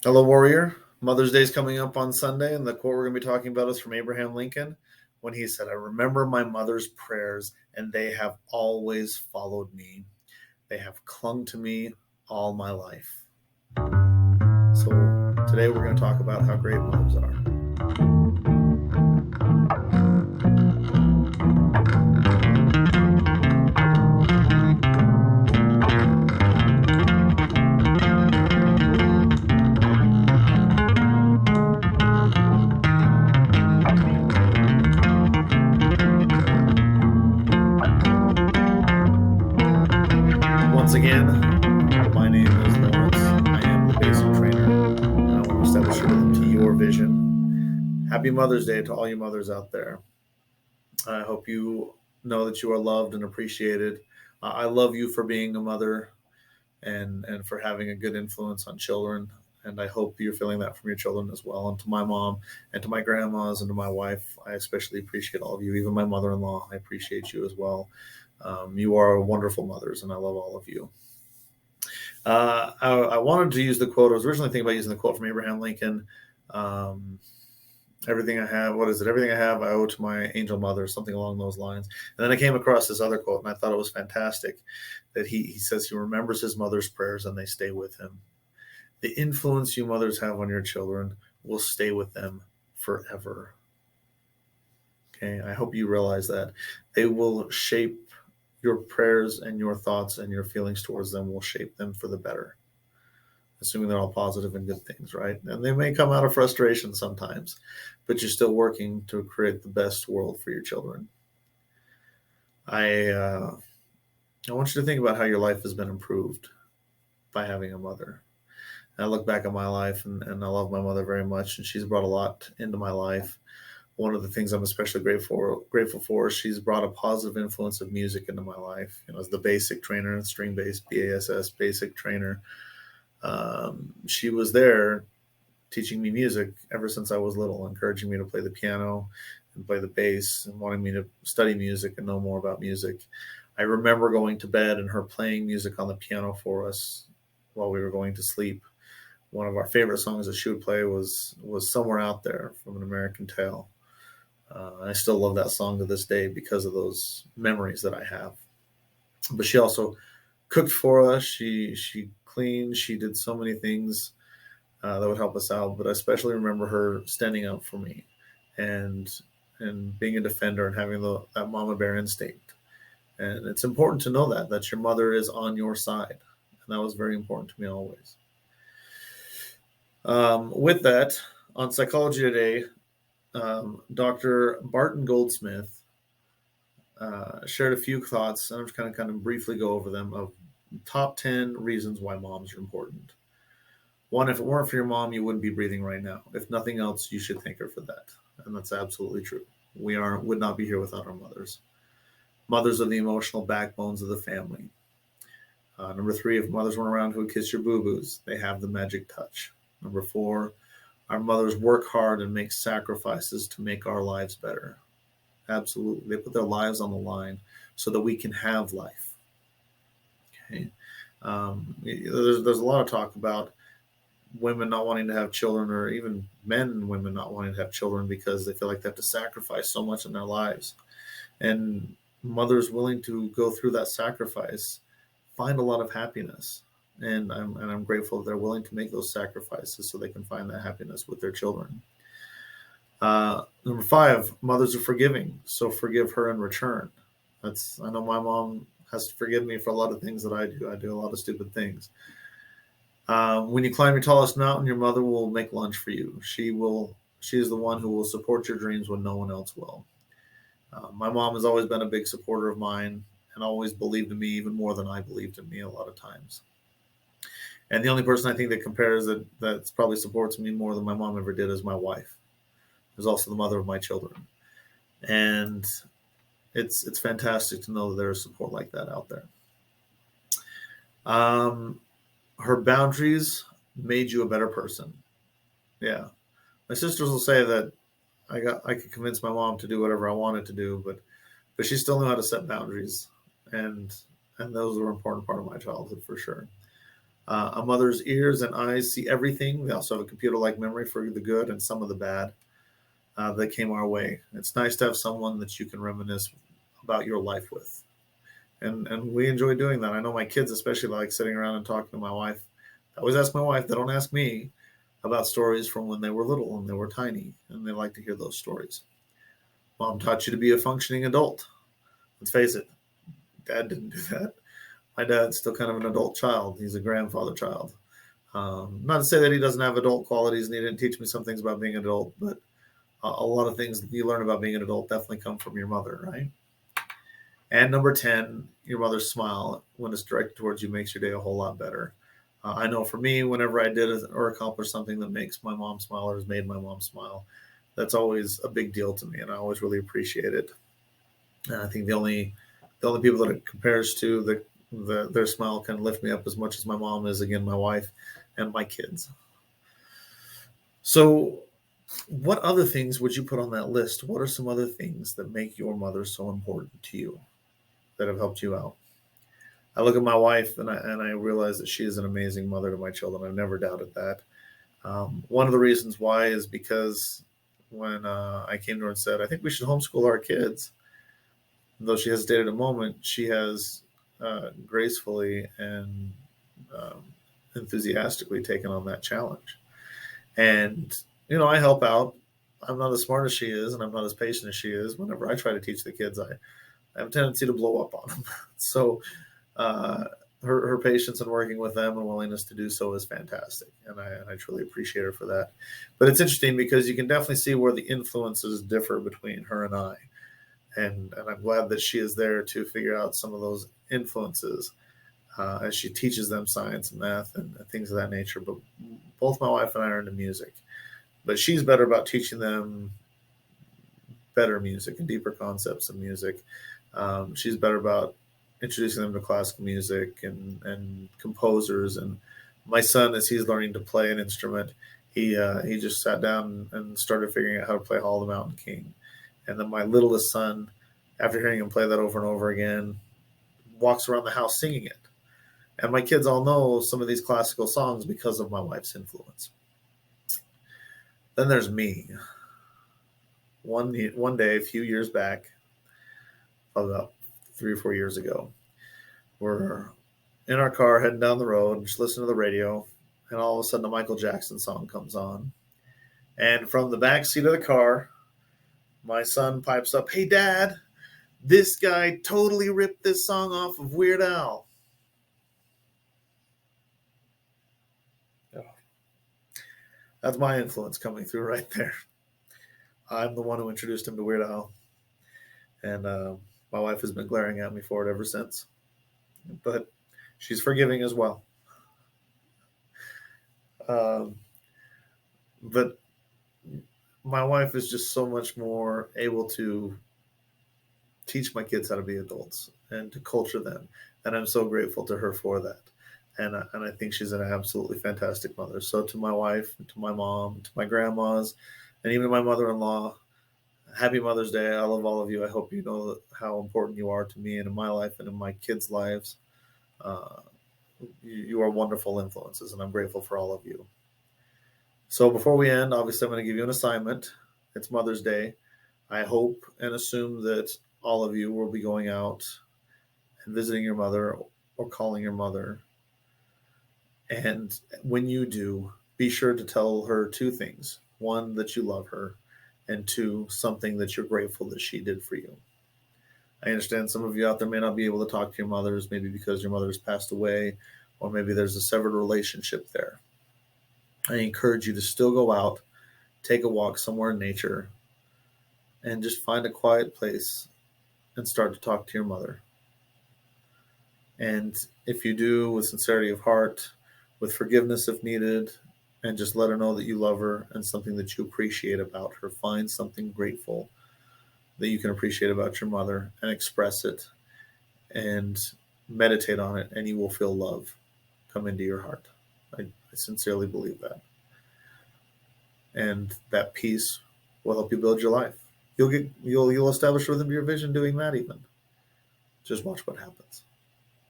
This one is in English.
Hello, Warrior. Mother's Day is coming up on Sunday, and the quote we're going to be talking about is from Abraham Lincoln when he said, "I remember my mother's prayers, and they have always followed me. They have clung to me all my life." So, today we're going to talk about how great mothers are. Once again, my name is Lawrence. I am the basic trainer, and I want to establish your rhythm to your vision. Happy Mother's Day to all you mothers out there. I hope you know that you are loved and appreciated. I love you for being a mother and for having a good influence on children. And I hope you're feeling that from your children as well. And to my mom and to my grandmas and to my wife, I especially appreciate all of you. Even my mother-in-law, I appreciate you as well. You are wonderful mothers, and I love all of you. I wanted to use the quote. I was originally thinking about using the quote from Abraham Lincoln. Everything I have, what is it? Everything I have, I owe to my angel mother, something along those lines. And then I came across this other quote, and I thought it was fantastic. That he says he remembers his mother's prayers and they stay with him. The influence you mothers have on your children will stay with them forever. Okay, I hope you realize that. They will shape your prayers, and your thoughts and your feelings towards them will shape them for the better. Assuming they're all positive and good things, right? And they may come out of frustration sometimes, but you're still working to create the best world for your children. I want you to think about how your life has been improved by having a mother. I look back at my life, and I love my mother very much, and she's brought a lot into my life. One of the things I'm especially grateful for, she's brought a positive influence of music into my life. As the basic trainer, string-based BASS basic trainer, she was there teaching me music ever since I was little, encouraging me to play the piano and play the bass, and wanting me to study music and know more about music. I remember going to bed and her playing music on the piano for us while we were going to sleep. One of our favorite songs that she would play was "Somewhere Out There" from An American Tale. I still love that song to this day because of those memories that I have. But she also cooked for us. She cleaned. She did so many things that would help us out. But I especially remember her standing up for me and being a defender and having that mama bear instinct. And it's important to know that your mother is on your side. And that was very important to me always. With that, on Psychology Today, Dr. Barton Goldsmith shared a few thoughts, and I'm just kind of briefly go over them, of top 10 reasons why moms are important. One, if it weren't for your mom, you wouldn't be breathing right now. If nothing else, you should thank her for that. And that's absolutely true. We would not be here without our mothers. Mothers are the emotional backbones of the family. Number 3, if mothers weren't around who would kiss your boo-boos, they have the magic touch. Number 4, our mothers work hard and make sacrifices to make our lives better. Absolutely. They put their lives on the line so that we can have life. Okay. There's a lot of talk about women not wanting to have children, or even men and women not wanting to have children because they feel like they have to sacrifice so much in their lives. And mothers willing to go through that sacrifice find a lot of happiness. And I'm grateful that they're willing to make those sacrifices so they can find that happiness with their children. Number 5, mothers are forgiving, so forgive her in return. I know my mom has to forgive me for a lot of things that I do. I do a lot of stupid things. When you climb your tallest mountain, your mother will make lunch for you. She is the one who will support your dreams when no one else will. My mom has always been a big supporter of mine and always believed in me even more than I believed in me a lot of times. And the only person I think that compares that probably supports me more than my mom ever did is my wife, who's also the mother of my children. And it's fantastic to know that there's support like that out there. Her boundaries made you a better person. Yeah. My sisters will say that I could convince my mom to do whatever I wanted to do, but she still knew how to set boundaries. And those were an important part of my childhood for sure. A mother's ears and eyes see everything. They also have a computer-like memory for the good and some of the bad that came our way. It's nice to have someone that you can reminisce about your life with. And we enjoy doing that. I know my kids especially like sitting around and talking to my wife. I always ask my wife, they don't ask me about stories from when they were little and they were tiny, and they like to hear those stories. Mom taught you to be a functioning adult. Let's face it, Dad didn't do that. My dad's still kind of an adult child. He's a grandfather child. Not to say that he doesn't have adult qualities and he didn't teach me some things about being an adult, but a lot of things that you learn about being an adult definitely come from your mother, right? And number 10, your mother's smile when it's directed towards you makes your day a whole lot better. I know for me, whenever I did or accomplished something that makes my mom smile or has made my mom smile, that's always a big deal to me, and I always really appreciate it. And I think the only people that it compares to their smile can lift me up as much as my mom is, again, my wife and my kids. So, what other things would you put on that list? What are some other things that make your mother so important to you that have helped you out? I look at my wife and I realize that she is an amazing mother to my children. I've never doubted that. One of the reasons why is because when I came to her and said, I think we should homeschool our kids, though she hesitated a moment, she has gracefully and um, enthusiastically taken on that challenge. And, I help out. I'm not as smart as she is, and I'm not as patient as she is. Whenever I try to teach the kids, I have a tendency to blow up on them. So, uh, her patience in working with them and willingness to do so is fantastic, and I truly appreciate her for that. But it's interesting because you can definitely see where the influences differ between her and I, and I'm glad that she is there to figure out some of those influences as she teaches them science and math and things of that nature. But both my wife and I are into music, but she's better about teaching them better music and deeper concepts of music. She's better about introducing them to classical music and composers. And my son, as he's learning to play an instrument, he just sat down and started figuring out how to play Hall of the Mountain King. And then my littlest son, after hearing him play that over and over again, walks around the house singing it. And my kids all know some of these classical songs because of my wife's influence. Then there's me. One day, a few years back, about 3 or 4 years ago, we're in our car heading down the road, just listening to the radio, and all of a sudden a Michael Jackson song comes on. And from the back seat of the car, my son pipes up, "Hey, Dad, this guy totally ripped this song off of Weird Al." Oh, that's my influence coming through right there. I'm the one who introduced him to Weird Al, and my wife has been glaring at me for it ever since. But she's forgiving as well. Um, but my wife is just so much more able to teach my kids how to be adults and to culture them, and I'm so grateful to her for that. And I think she's an absolutely fantastic mother. So to my wife, to my mom, to my grandmas, and even my mother-in-law, happy Mother's Day. I love all of you. I hope you know how important you are to me and in my life and in my kids' lives. Uh, you are wonderful influences, and I'm grateful for all of you. So before we end, obviously, I'm going to give you an assignment. It's Mother's Day. I hope and assume that all of you will be going out and visiting your mother or calling your mother. And when you do, be sure to tell her two things. One, that you love her, and two, something that you're grateful that she did for you. I understand some of you out there may not be able to talk to your mothers, maybe because your mother has passed away, or maybe there's a severed relationship there. I encourage you to still go out, take a walk somewhere in nature, and just find a quiet place and start to talk to your mother. And if you do, with sincerity of heart, with forgiveness if needed, and just let her know that you love her and something that you appreciate about her. Find something grateful that you can appreciate about your mother and express it and meditate on it, and you will feel love come into your heart. I sincerely believe that. And that peace will help you build your life. You'll establish rhythm to your vision doing that even. Just watch what happens.